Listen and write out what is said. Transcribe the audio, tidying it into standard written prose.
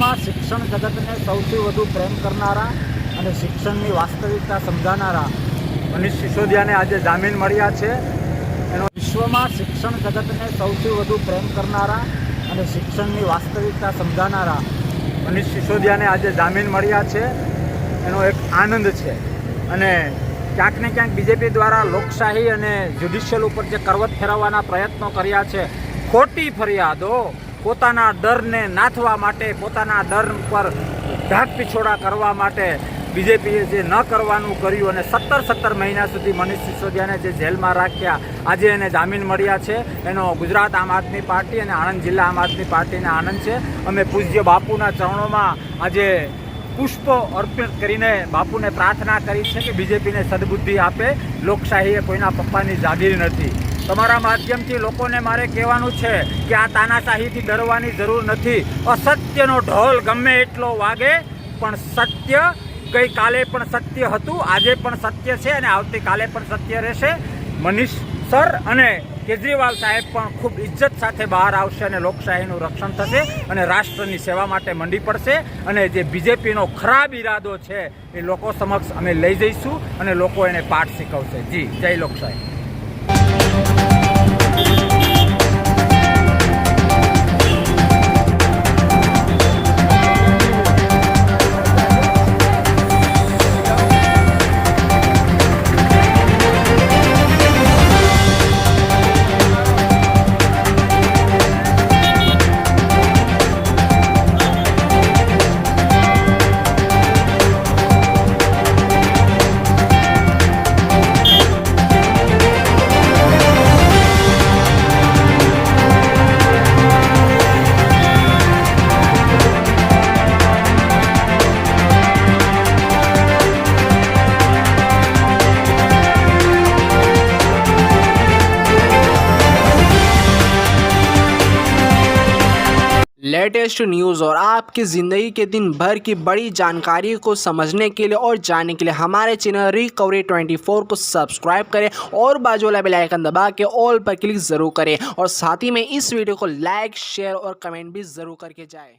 વિશ્વમાં શિક્ષણ જગતને સૌથી વધુ પ્રેમ કરનારા અને શિક્ષણની વાસ્તવિકતા સમજાવનારા મનીષ સિસોદિયાને આજે જામીન મળ્યા છે। વિશ્વમાં શિક્ષણ જગતને સૌથી વધુ પ્રેમ કરનારા અને શિક્ષણની વાસ્તવિકતા સમજાવનારા મનીષ સિસોદિયાને આજે જામીન મળ્યા છે। એનો એક આનંદ છે અને ક્યાંક ને ક્યાંક બીજેપી દ્વારા લોકશાહી અને જ્યુડિશિયલ ઉપર જે કરવત ફેરવવાના પ્રયત્નો કર્યા છે, ખોટી ફરિયાદો પોતાના ડરને નાથવા માટે, પોતાના ડર પર ઢાક પીછોડા કરવા માટે બીજેપીએ જે ન કરવાનું કર્યું અને 17 મહિના સુધી મનીષ સિસોદિયાને જે જેલમાં રાખ્યા, આજે એને જામીન મળ્યા છે। એનો ગુજરાત આમ આદમી પાર્ટી અને આણંદ જિલ્લા આમ આદમી પાર્ટીને આનંદ છે। અમે પૂજ્ય બાપુના ચરણોમાં આજે પુષ્પો અર્પિત કરીને બાપુને પ્રાર્થના કરી છે કે બીજેપીને સદબુદ્ધિ આપે। લોકશાહી એ કોઈના પપ્પાની જાગીર નથી। તમારા માધ્યમથી લોકોને મારે કહેવાનું છે કે આ તાનાશાહીથી ડરવાની જરૂર નથી। અસત્યનો ઢોલ ગમે એટલો વાગે પણ સત્ય ગઈકાલે પણ સત્ય હતું, આજે પણ સત્ય છે અને આવતીકાલે પણ સત્ય રહેશે। મનીષ સર અને કેજરીવાલ સાહેબ પણ ખૂબ ઇજ્જત સાથે બહાર આવશે અને લોકશાહીનું રક્ષણ થશે અને રાષ્ટ્રની સેવા માટે મંડી પડશે અને જે બીજેપીનો ખરાબ ઈરાદો છે એ લોકો સમક્ષ અમે લઈ જઈશું અને લોકો એને પાઠ શીખવશે। જી, જય લોકશાહી। लेटेस्ट न्यूज़ और आपकी ज़िंदगी के दिन भर की बड़ी जानकारी को समझने के लिए और जानने के लिए हमारे चैनल रिकवरी 24 को सब्सक्राइब करें और बाजू वाला बेल आइकन दबा के ऑल पर क्लिक ज़रूर करें और साथ ही में इस वीडियो को लाइक, शेयर और कमेंट भी ज़रूर करके जाएं।